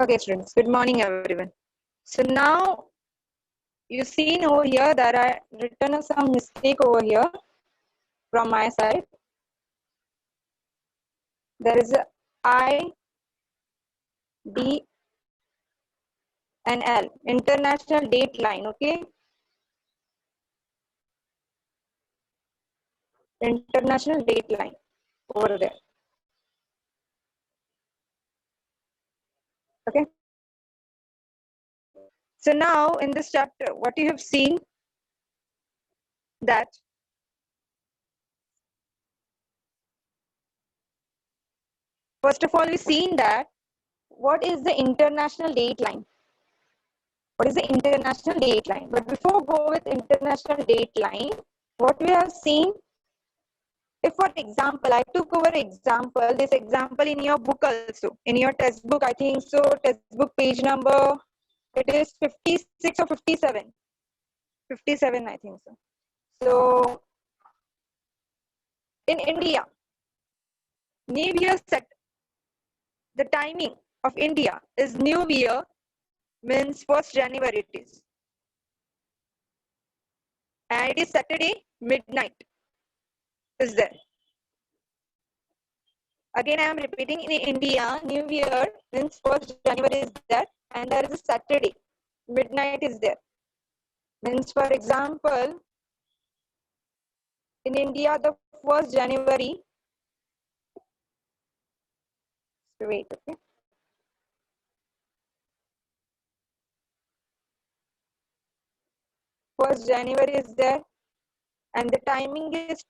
Okay, students, good morning, everyone. So now you seen over here that I written some mistake over here from my side. There is a I, D, and L, international date line, okay? International date line over there, okay? So now in this chapter, what you have seen that first of all, we've seen that what is the international date line? What is the international date line? But before go with international date line, what we have seen, if for example, I took over example, this example in your book also, in your textbook, I think so, textbook page number, it is 56 or 57. 57, I think so. So, in India, New Year set, the timing of India is New Year means 1st January it is. And it is Saturday, midnight is there. Again, I am repeating, in India, New Year means 1st January is there, and there is a Saturday, midnight is there. Means, for example, in India, the 1st January, wait, okay. 1st January is there, and the timing is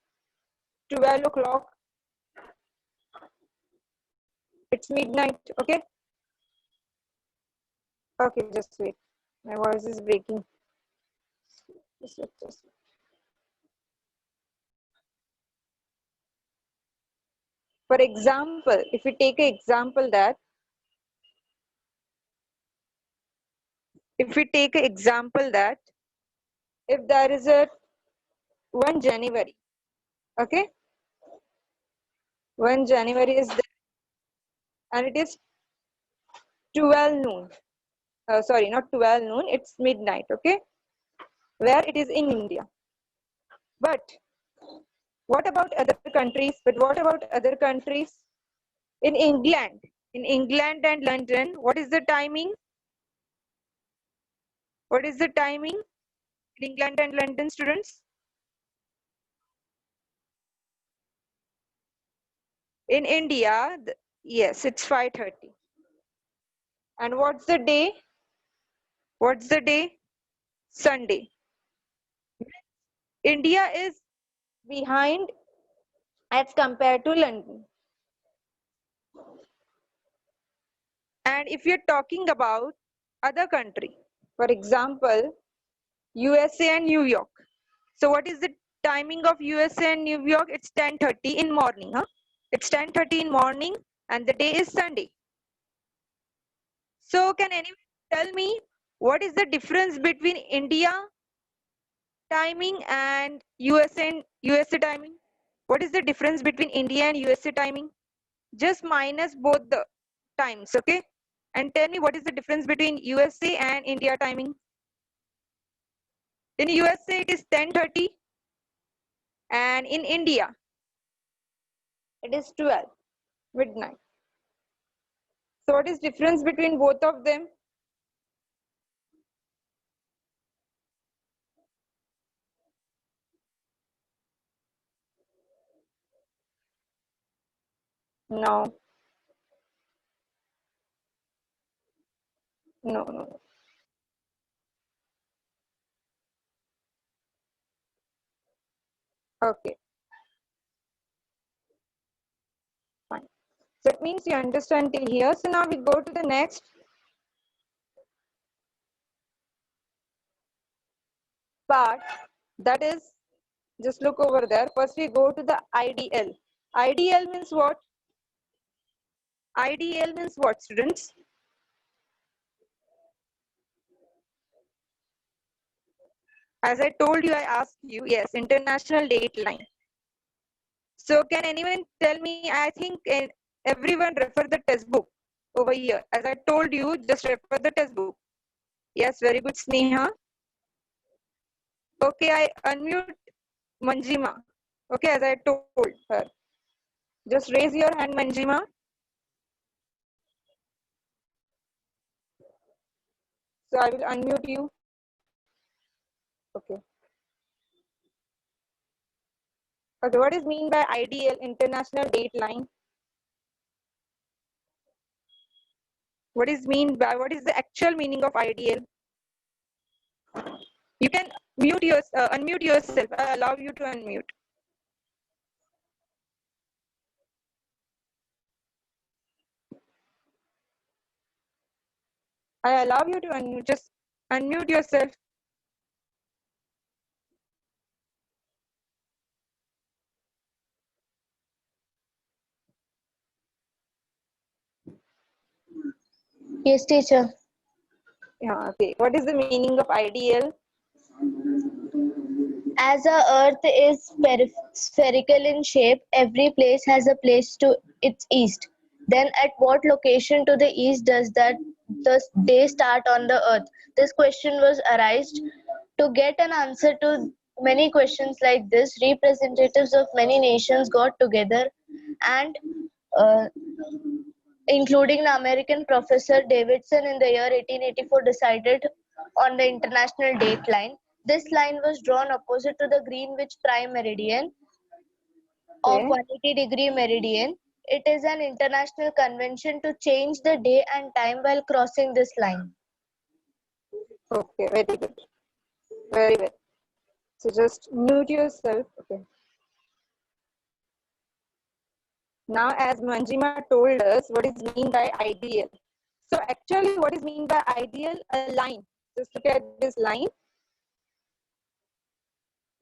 12 o'clock. It's midnight, okay? Okay, just wait. My voice is breaking. Just wait, just wait. For example, if we take an example that, if there is a 1 January, okay? 1 January is there, and it is 12 noon. Sorry, not 12 noon, it's midnight, okay? Where it is in India. But what about other countries? In England and London, what is the timing? What is the timing in England and London, students? In India, yes, it's 5:30. And what's the day? What's the day? Sunday. India is behind as compared to London. And if you're talking about other country, for example, USA and New York. So what is the timing of USA and New York? It's 10:30 in morning. Huh? It's 10:30 in morning and the day is Sunday. So can anyone tell me what is the difference between India timing and USA timing? What is the difference between India and USA timing? Just minus both the times, okay? And tell me what is the difference between USA and India timing? In USA it is 10:30 and in India it is 12 midnight. So what is difference between both of them? No. No. Okay, fine. So it means you understand till here. So now we go to the next part. That is, just look over there. First we go to the IDL. IDL means what? IDL means what, students? As I told you, I asked you, yes, international date line. So can anyone tell me, I think everyone refer the textbook. over here. As I told you, just refer the textbook. Yes, very good, Sneha. Okay, I unmute Manjima. Okay, as I told her. Just raise your hand, Manjima. So I will unmute you. Okay. Okay, what is mean by ideal international date line? What is the actual meaning of ideal? You can unmute yourself. I allow you to unmute. I allow you to unmute. Just unmute yourself. Yes, teacher. Yeah, okay. What is the meaning of ideal? As our Earth is spherical in shape, every place has a place to its east. Then, at what location to the east does the day start on the Earth? This question was arised. To get an answer to many questions like this, representatives of many nations got together and uh, including the American professor Davidson in the year 1884 decided on the international date line. This line was drawn opposite to the Greenwich prime meridian of Okay. 180-degree meridian. It is an international convention to change the day and time while crossing this line. Okay, very good. Very well. So just mute yourself. Okay. Now, as Manjima told us, what is mean by ideal? So actually, what is mean by ideal? A line. Just look at this line.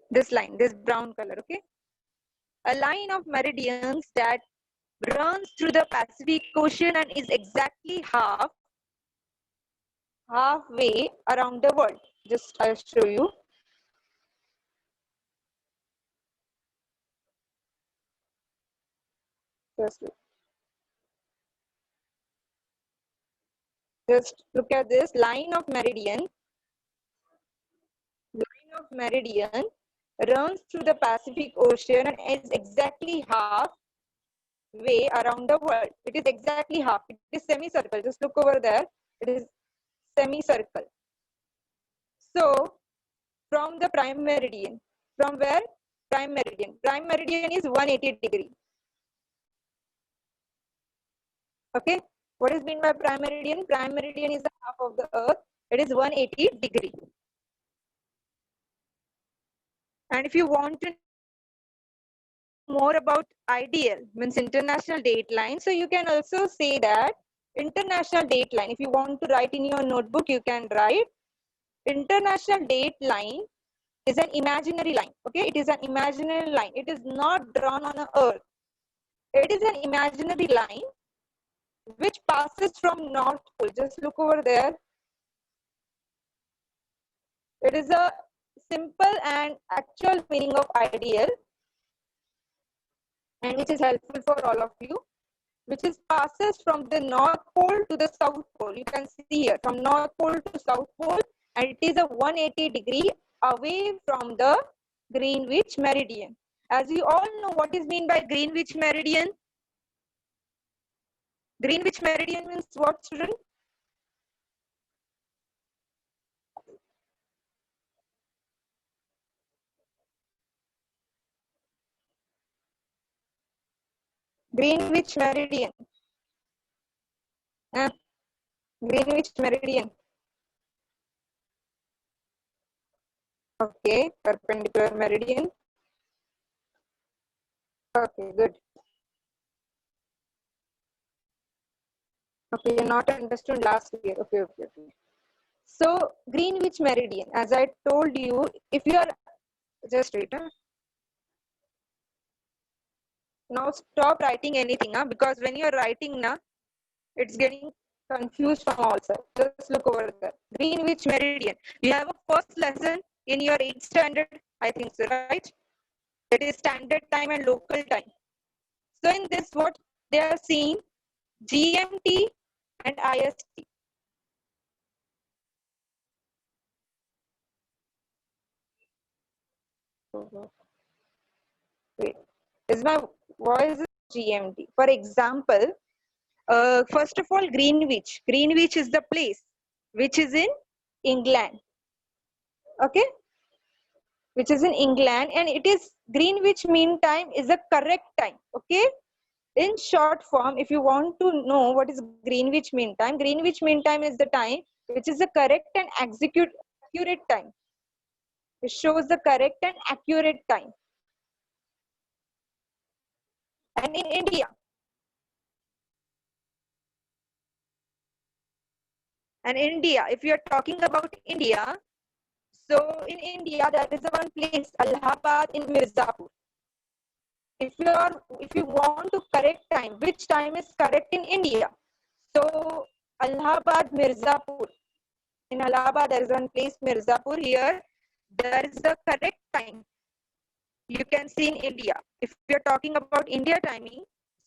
This line, this brown color. Okay. A line of meridians that runs through the Pacific Ocean and is exactly halfway around the world. Just I'll show you. Just look at this line of meridian. Line of meridian runs through the Pacific Ocean and is exactly halfway around the world. It is exactly half. It is semicircle. Just look over there. It is semicircle. So from the prime meridian, from where? Prime meridian. Prime meridian is 180 degree. Okay. What is meant by prime meridian? Prime meridian is the half of the earth. It is 180 degree. And if you want to more about ideal, means international date line, so you can also say that international date line. If you want to write in your notebook, you can write international date line is an imaginary line. Okay, it is an imaginary line. It is not drawn on the earth. It is an imaginary line which passes from North Pole. Just look over there. It is a simple and actual meaning of ideal, and which is helpful for all of you, which is passes from the North Pole to the South Pole. You can see here from North Pole to South Pole, and it is a 180 degree away from the Greenwich meridian. As you all know, what is mean by Greenwich meridian? Greenwich meridian means what, student? Greenwich meridian. Greenwich meridian. Okay, perpendicular meridian. Okay, good. Okay, you're not understood last year. Okay. So Greenwich meridian, as I told you, if you are just wait. Now stop writing anything, because when you're writing now, it's getting confused from all sides. Just look over there. Greenwich meridian. You have a first lesson in your 8th standard, I think so, right? That is standard time and local time. So in this, what they are seeing, GMT and IST. Wait, is my voice GMT? For example, first of all, Greenwich. Greenwich is the place which is in England. Okay, which is in England, and it is Greenwich Mean Time is the correct time. Okay, in short form, if you want to know what is Greenwich Mean Time is the time which is the correct and accurate time. It shows the correct and accurate time. And in India, if you are talking about India, so in India there is one place, Allahabad in Mirzapur. If you want to correct time, which time is correct in India? So Allahabad, Mirzapur. In Allahabad there is one place, Mirzapur. Here there is the correct time you can see in India. If you're talking about India timing,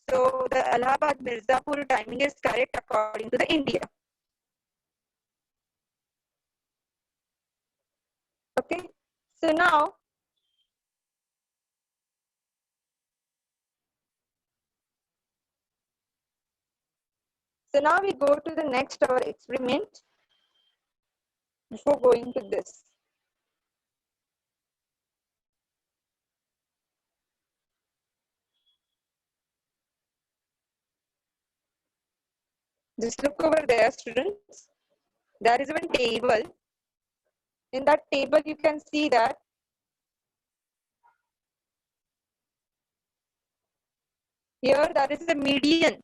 so the Allahabad Mirzapur timing is correct according to the India. Okay, so now we go to the next our experiment before going to this. Just look over there, students. There is one table. In that table, you can see that here there is a median.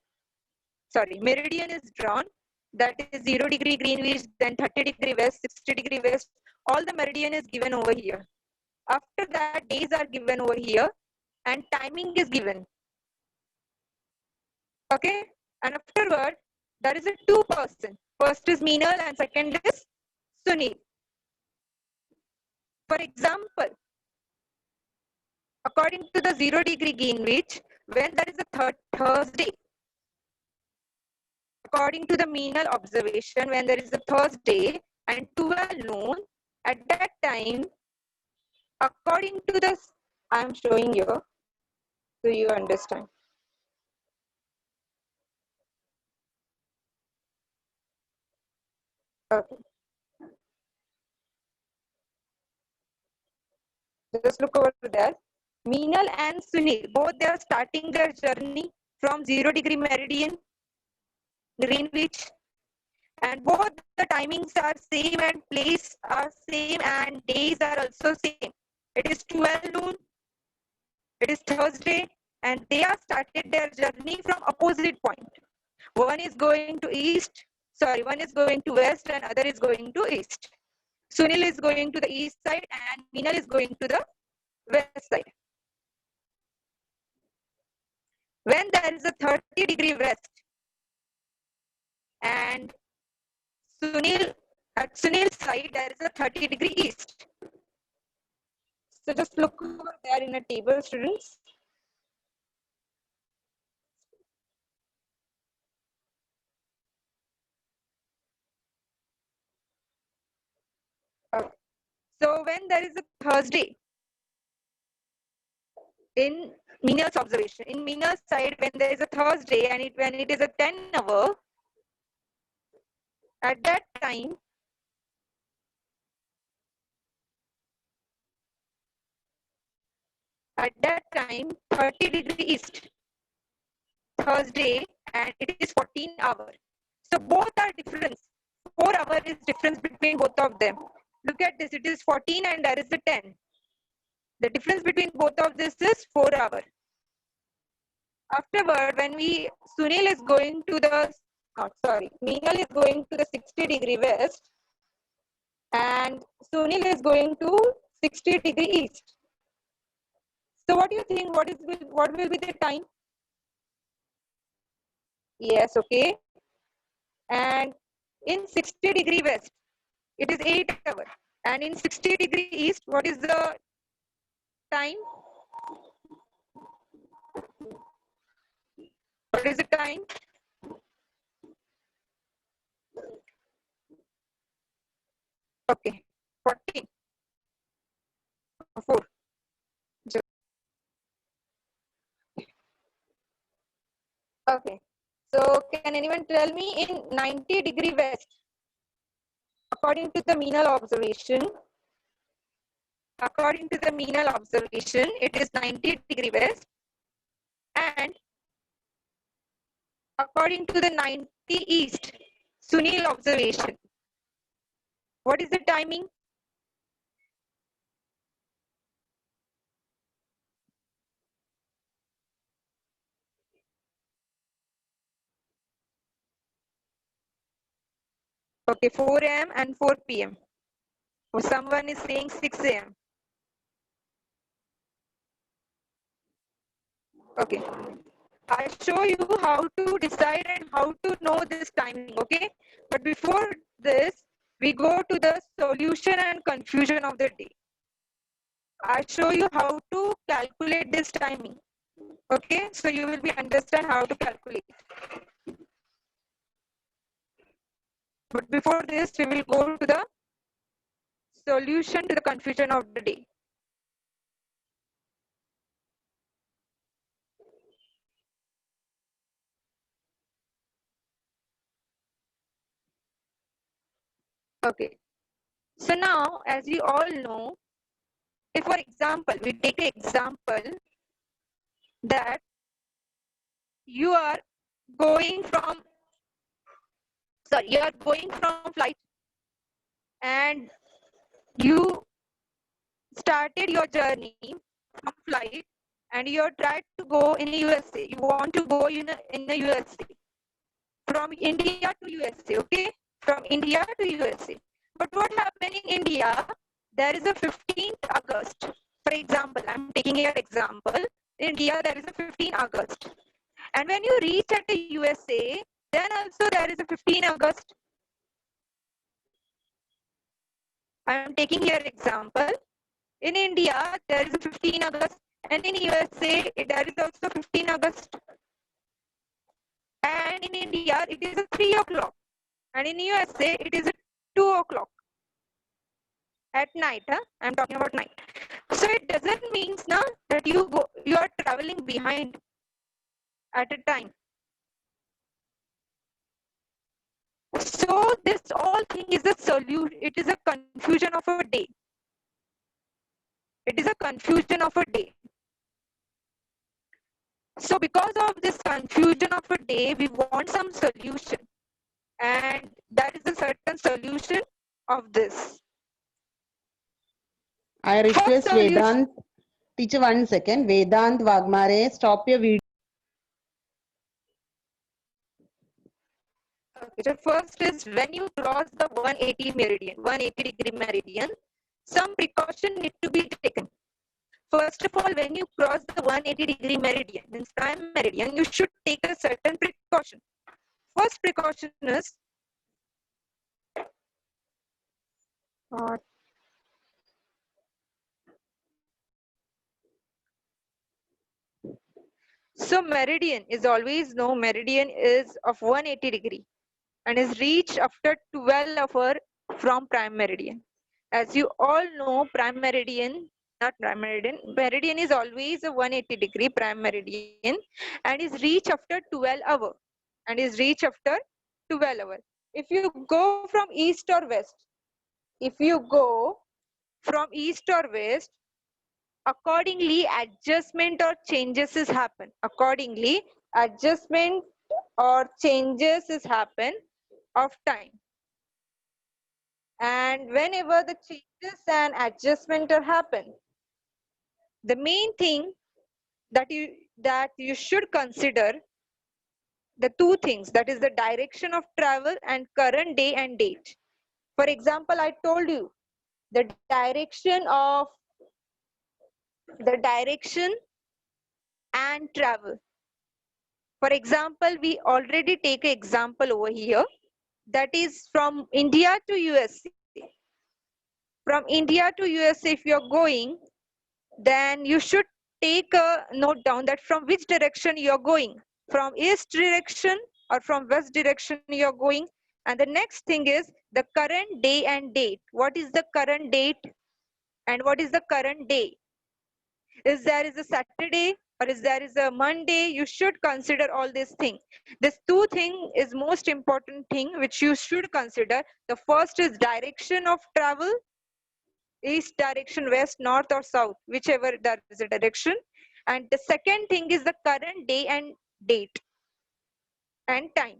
Sorry, meridian is drawn. That is 0 degree Greenwich, then 30 degree west, 60 degree west. All the meridian is given over here. After that, days are given over here, and timing is given. Okay, and afterward, there is a two person. First is Meenal and second is Sunil. For example, according to the 0 degree Greenwich, when there is a Thursday, according to the Meenal observation, when there is a Thursday and 12 noon, at that time, according to the, I am showing you, so you understand. Okay. Just look over there. Meenal and Sunil, both they are starting their journey from 0 degree meridian, Greenwich, and both the timings are same and place are same and days are also same. It is 12 noon, it is Thursday, and they have started their journey from opposite point. One is going to east, sorry, one is going to west and other is going to east. Sunil is going to the east side and Meenal is going to the west side. When there is a 30 degree west and at Sunil's side there is a 30 degree east. So just look over there in a table, students. So when there is a Thursday, in Meenal's observation, in Meenal's side, when there is a Thursday and when it is a 10-hour, at that time, at that time 30 degree east, Thursday, and it is 14 hours. So both are different. 4 hours is difference between both of them. Look at this, it is 14 and there is a 10. The difference between both of this is 4 hours. Afterward, when Sunil is going to the, Meenal is going to the 60 degree west and Sunil is going to 60 degree east. So what do you think? What will be the time? Yes, okay. And in 60 degree west, it is 8 hours. And in 60 degree east, what is the time? What is the time? Okay, 14. 4. Okay. So can anyone tell me in 90° west, according to the Meanal observation, it is 90° west, and according to the 90 east Sunil observation, what is the timing? Okay, 4 a.m. and 4 p.m. Or someone is saying 6 a.m. Okay. I show you how to decide and how to know this timing, okay? But before this, we go to the solution and confusion of the day. I show you how to calculate this timing, okay? So you will be understand how to calculate. But before this, we will go to the solution to the confusion of the day. Okay. So now, as you all know, if for example, we take an example that you are going from, you are going from flight and you started your journey from flight and you are tried to go in USA. You want to go in the USA from India to USA, okay? From India to USA. But what happened in India? There is a 15th August. For example, I'm taking your example. In India, there is a 15 August. And when you reach at the USA, then also there is a 15 August. I'm taking your example. In India, there is a 15 August. And in USA, there is also 15 August. And in India, it is a 3 o'clock. And in USA, it is a 2 o'clock. At night, huh? I'm talking about night. So it doesn't mean now that you are traveling behind at a time. So this all thing is a solution. It is a confusion of a day. It is a confusion of a day. So because of this confusion of a day, we want some solution. And that is a certain solution of this. I request solution. Vedant, teacher 1 second, Vedant Wagmare, stop your video. Okay, so first is when you cross the 180 degree meridian, some precaution need to be taken. First of all, when you cross the 180 degree meridian, means prime meridian, you should take a certain precaution. First precaution is so meridian is always meridian is of 180 degree and is reached after 12 hours from prime meridian. As you all know, meridian is always a 180 degree prime meridian and is reached after 12 hours. If you go from east or west, accordingly adjustment or changes is happen. Of time. And whenever the changes and adjustment are happen, the main thing that you should consider the two things, that is the direction of travel and current day and date. For example, I told you the direction and travel. For example, we already take an example over here, that is from India to USA. From India to USA, if you're going, then you should take a note down that from which direction you're going, from east direction or from west direction you're going. And the next thing is The current day and date. What is the current date and what is the current day? Is there is a Saturday or is there is a Monday? You should consider all these things. This two thing is most important thing which you should consider. The first is direction of travel, east direction, west, north or south, whichever there is a direction. And the second thing is the current day and date and time.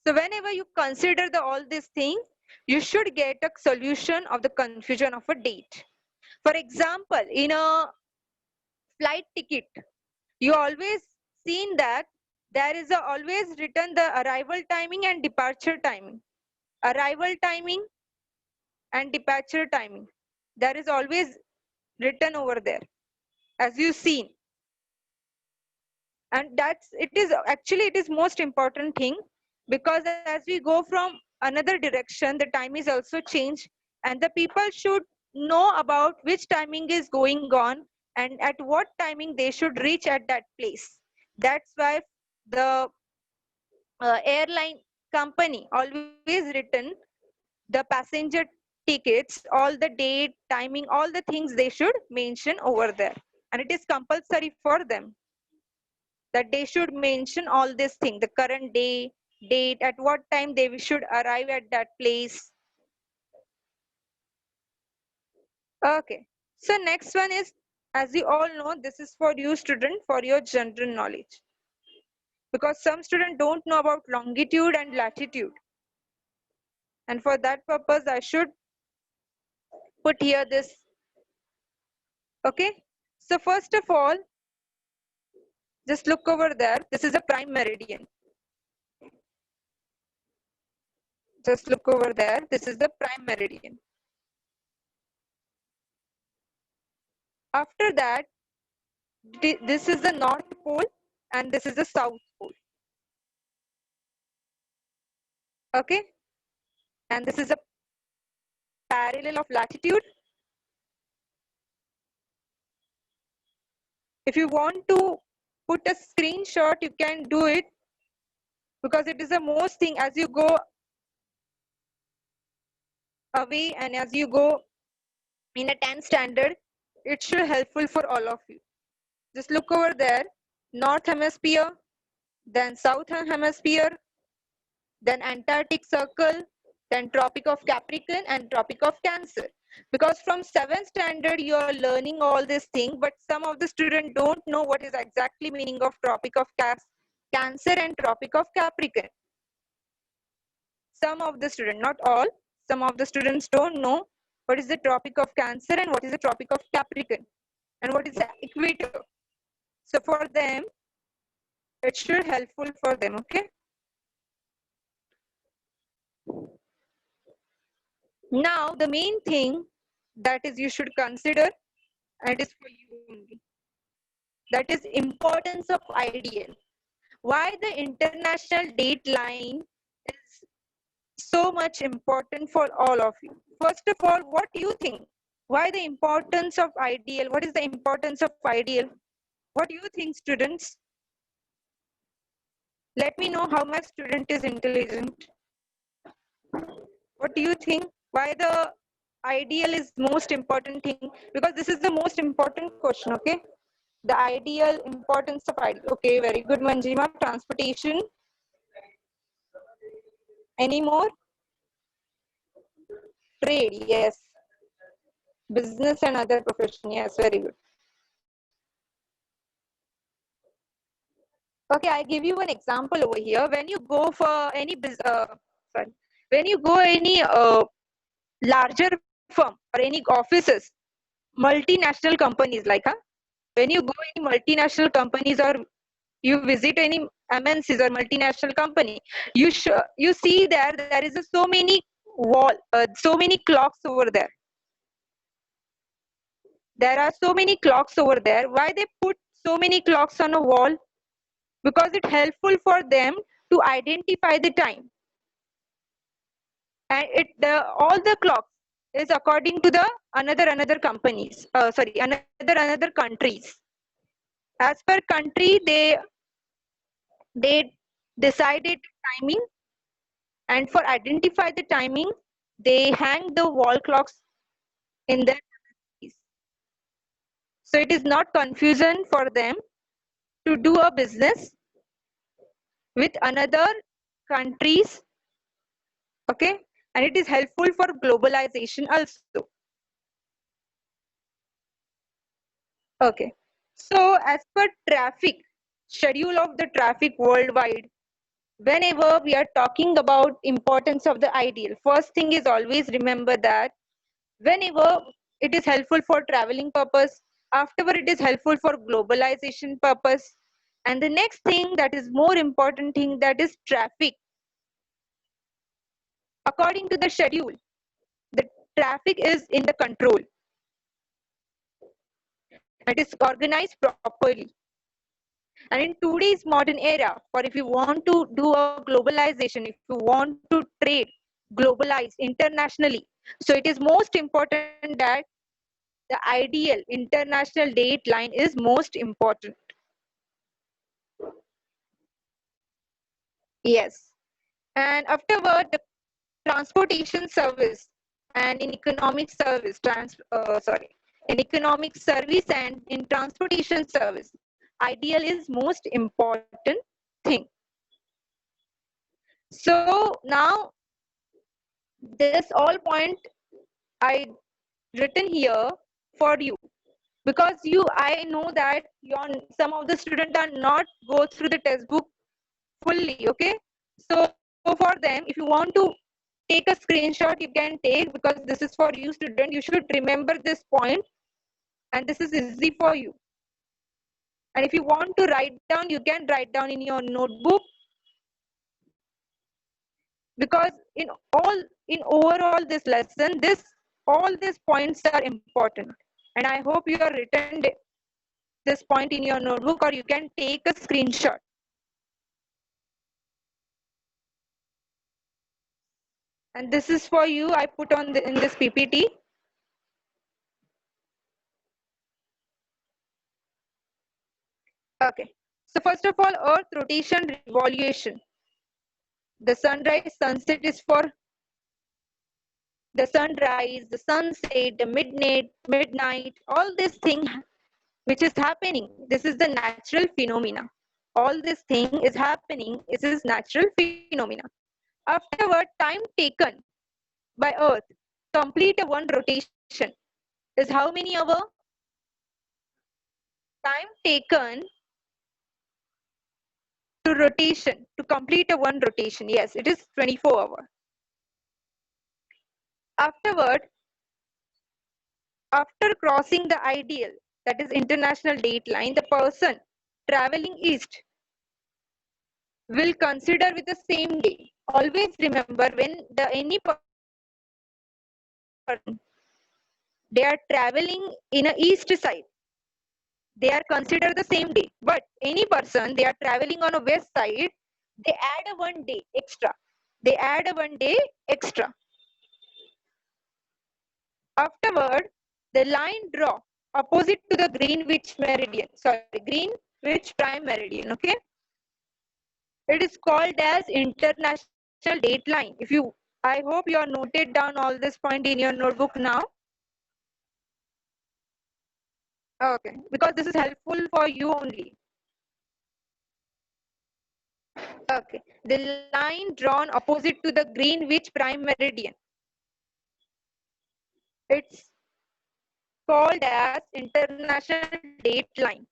So whenever you consider all these things, you should get a solution of the confusion of a date. For example, in a flight ticket, you always seen that there is always written the arrival timing and departure timing. Arrival timing and departure timing. There is always written over there, as you seen. And it is most important thing, because as we go from another direction, the time is also changed, and the people should know about which timing is going on and at what timing they should reach at that place. That's why the airline company always written the passenger tickets, all the date, timing, all the things they should mention over there, and it is compulsory for them that they should mention all these things, the current day, date, at what time they should arrive at that place. Okay, so next one is, as you all know, this is for you student, for your general knowledge, because some students don't know about longitude and latitude, and for that purpose I should put here this. Okay, so first of all, just look over there. This is a prime meridian. Just look over there. This is the prime meridian. After that, this is the North Pole and this is the South Pole. Okay, and this is a parallel of latitude. If you want to put a screenshot, you can do it, because it is the most thing as you go away and as you go in a 10th standard, it should helpful for all of you. Just look over there, North Hemisphere, then Southern Hemisphere, then Antarctic Circle, then Tropic of Capricorn and Tropic of Cancer. Because from 7th standard you are learning all these things, but some of the students don't know what is exactly meaning of Tropic of Cancer and Tropic of Capricorn. Some of the students, not all, some of the students don't know what is the Tropic of Cancer and what is the Tropic of Capricorn and what is the equator. So for them, it should helpful for them. Okay. Now the main thing that is you should consider, and it is for you only, that is importance of IDL. Why the international date line is so much important for all of you. First of all, what do you think? Why the importance of IDL? What is the importance of IDL? What do you think, students? Let me know how my student is intelligent. What do you think? Why the ideal is most important thing? Because this is the most important question. Okay, the ideal, importance of ideal. Okay, very good, Manjima. Transportation. Any more? Trade, yes. Business and other profession, yes, very good. Okay, I give you an example over here. When you go for any when you go any larger firm or any offices, multinational companies like, when you go any multinational companies or you visit any MNCs or multinational company, you see there is so many so many clocks over there. There are so many clocks over there. Why they put so many clocks on a wall? Because it's helpful for them to identify the time. And all the clocks is according to the another companies. Sorry, another countries. As per country, they decided timing, And for identify the timing, they hang the wall clocks in their cities. So it is not confusion for them to do a business with another countries, okay? And it is helpful for globalization also. Okay. So as per traffic, schedule of the traffic worldwide, whenever we are talking about importance of the ideal, first thing is always remember that whenever it is helpful for traveling purpose, afterward it is helpful for globalization purpose, and the next thing that is more important thing, that is traffic. According to the schedule, the traffic is in the control. It is organized properly. And in today's modern era, or if you want to do a globalization, if you want to trade, globalize internationally, so it is most important that the ideal international date line is most important. Yes. And afterward, the transportation service and in economic service, in economic service and in transportation service, ideal is most important thing. So now this all point I written here for you, because I know that your some of the students are not go through the textbook fully, okay? So for them, if you want to take a screenshot, you can take, because this is for you student. You should remember this point, and this is easy for you. And if you want to write down, you can write down in your notebook, because in overall this lesson, all these points are important. And I hope you are written this point in your notebook, or you can take a screenshot. And this is for you, I put on in this PPT. Okay. So first of all, Earth rotation revolution. The sunrise, sunset is for the sunrise, the sunset, the midnight, all this thing which is happening. This is the natural phenomena. All this thing is happening. This is natural phenomena. Afterward, time taken by Earth complete a one rotation is how many hour? Time taken to rotation, to complete a one rotation. Yes, it is 24 hours. Afterward, after crossing the ideal, that is international date line, the person traveling east will consider with the same day. Always remember, when any person they are traveling in a east side, they are considered the same day. But any person they are traveling on a west side, they add a one day extra. They add a one day extra. Afterward, the line draw opposite to the Greenwich meridian. Sorry, Greenwich prime meridian. Okay, it is called as international date line. I hope you are noted down all this point in your notebook now. Okay, because this is helpful for you only. Okay, the line drawn opposite to the Greenwich prime meridian. It's called as international date line.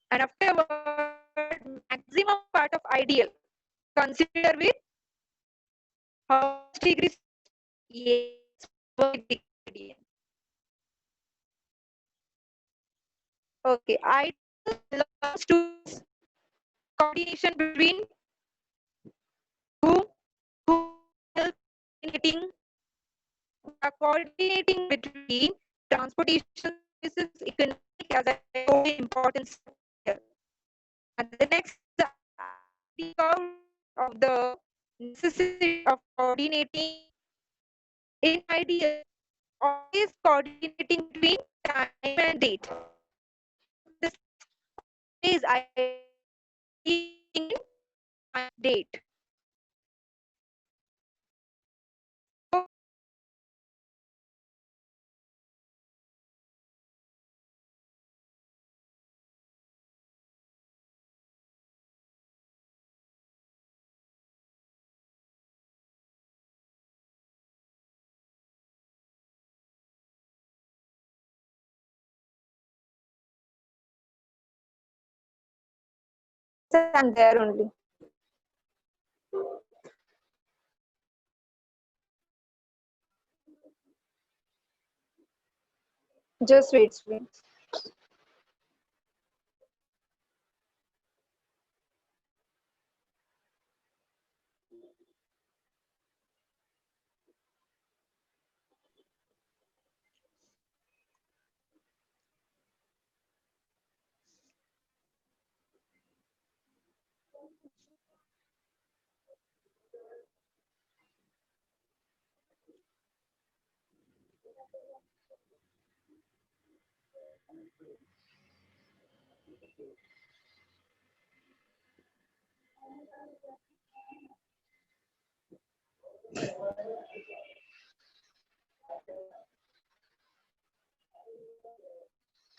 And afterward, maximum part of ideal consider with how much degrees? Yes, degree. Okay, ideal belongs to coordination between whom coordinating coordinating between transportation services, economic, as I told you, importance here. And the next idea of the necessity of coordinating in ideal, always coordinating between time and date. This is date. I'm there only. Just wait, students.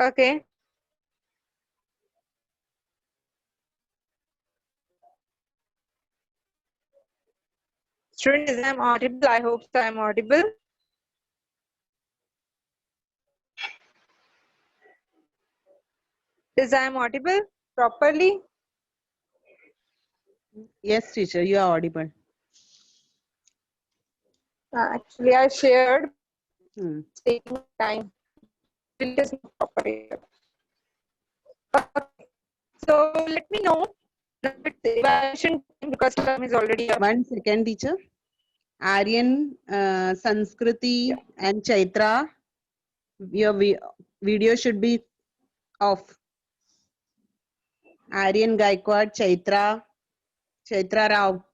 Okay. Student, is I'm audible? I hope so I'm audible. Is I'm audible properly? Yes, teacher, you are audible. Actually, I shared Hmm. taking time. It is not proper here. Okay. So let me know the evaluation time because time is already up. 1 second, teacher. Aryan, Sanskriti, and Chaitra, your video should be off. Aryan Gaikwad, Chaitra Rao.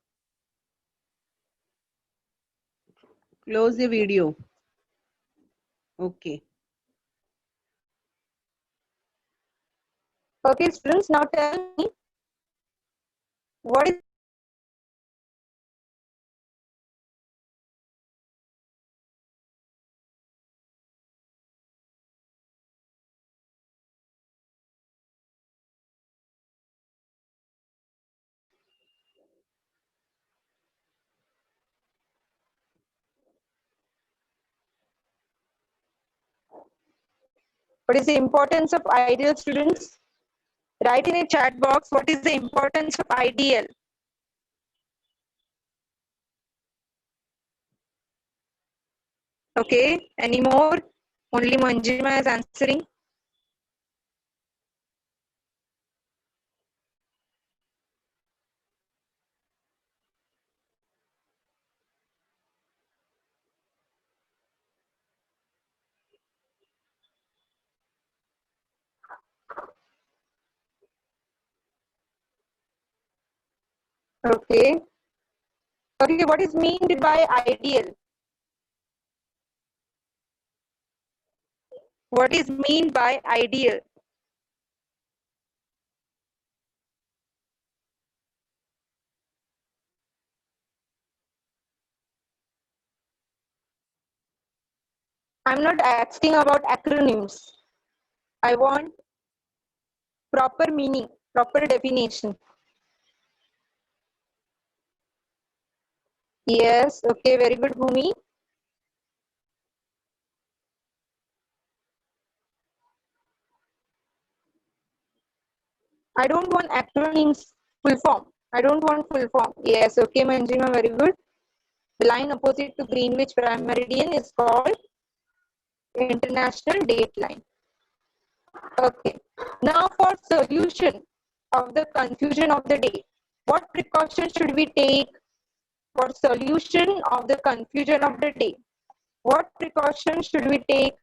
Close the video. Okay. Okay, students, now tell me what is the importance of ideal, students? Write in a chat box what is the importance of ideal. Okay, any more? Only Manjima is answering. Okay. Okay, what is meant by ideal? What is meant by ideal? I'm not asking about acronyms. I want proper meaning, proper definition. Yes, okay, very good, Bhumi. I don't want acronyms, full form. I don't want full form. Yes, okay, Manjima, very good. The line opposite to Greenwich Prime Meridian is called International Date Line. Okay. Now for solution of the confusion of the day. What precautions should we take for solution of the confusion of the day? What precautions should we take?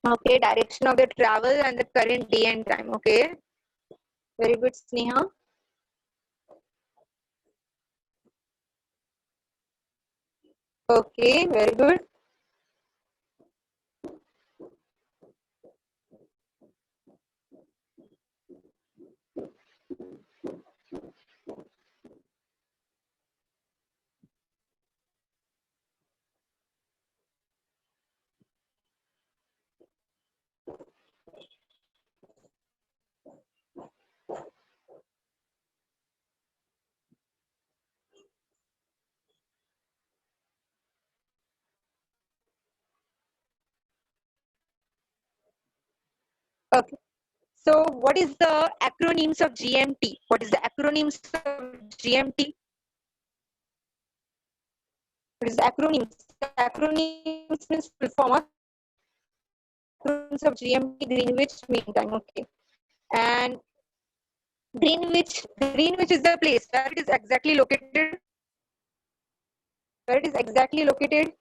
Okay, direction of the travel and the current day and time. Okay, very good, Sneha. Okay, very good. Okay. So what is the acronyms of GMT? What is the acronyms of GMT? What is the acronyms? Acronyms means full form of acronyms of GMT, Greenwich Mean Time. Okay. And Greenwich is the place where it is exactly located. Where it is exactly located?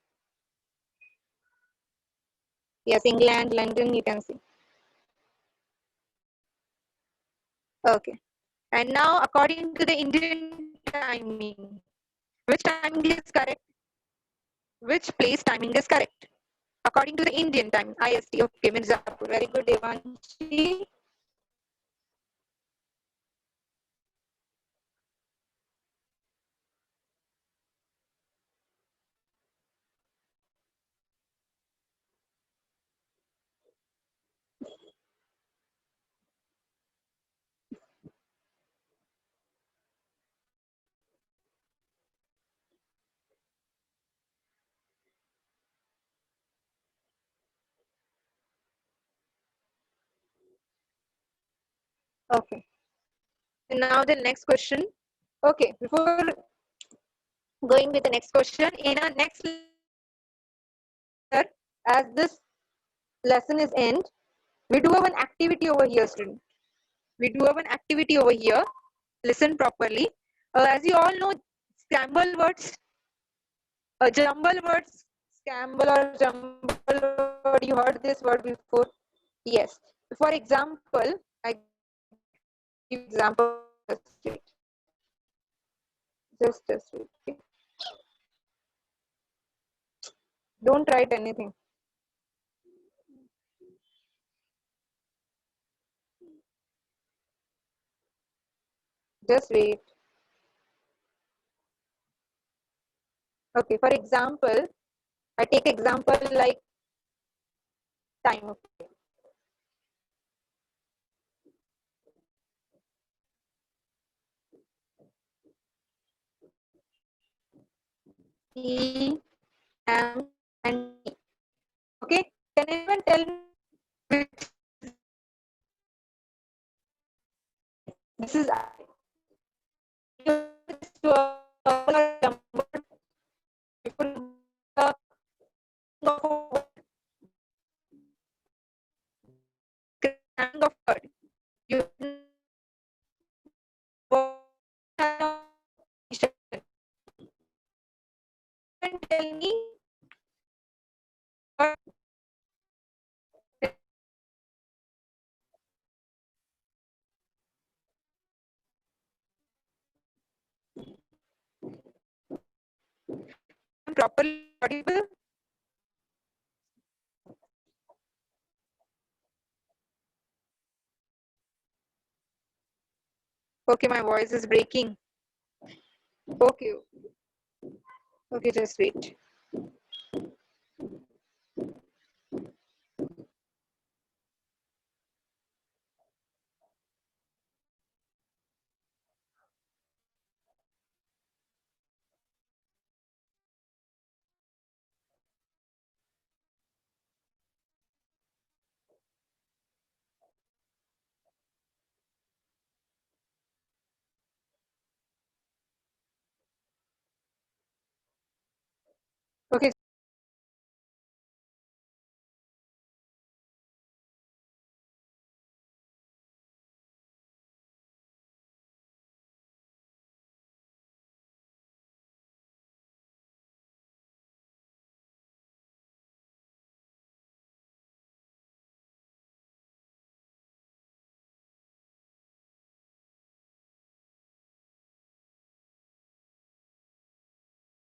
Yes, England, London, you can see. Okay. And now, according to the Indian timing, which timing is correct? Which place timing is correct? According to the Indian time, IST. Okay, Mirzapur. Very good, Devanshi. Okay. And now the next question. Okay, before going with the next question, in our next lecture, as this lesson is end, we do have an activity over here, student. We do have an activity over here. Listen properly. As you all know, scramble words, jumble words, scramble or jumble word. You heard this word before? Yes. For example, I give example. Just a wait. Okay? Don't write anything. Just wait. Okay. For example, I take example like time. Okay. He, am, and me. Okay. Can anyone tell me which this is of word. You can tell me what properly audible. Okay, my voice is breaking. Okay, okay, just wait. Okay,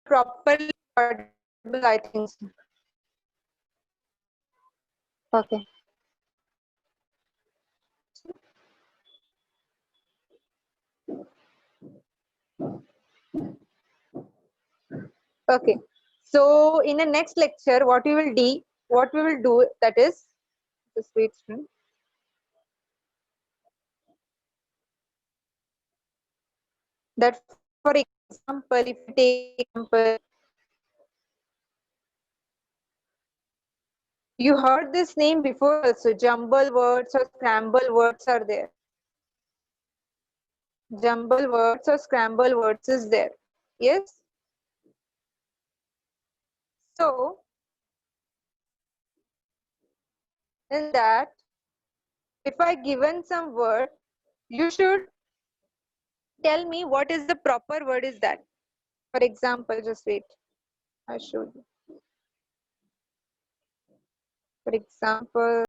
properly audible, I think so. Okay. Okay. So in the next lecture, what we will do that is just wait. Student. That for example, if you take example, You heard this name before also. Jumble words or scramble words are there. Jumble words or scramble words is there. Yes. So in that, if I given some word, you should tell me what is the proper word is that. For example, just wait. I show you. For example,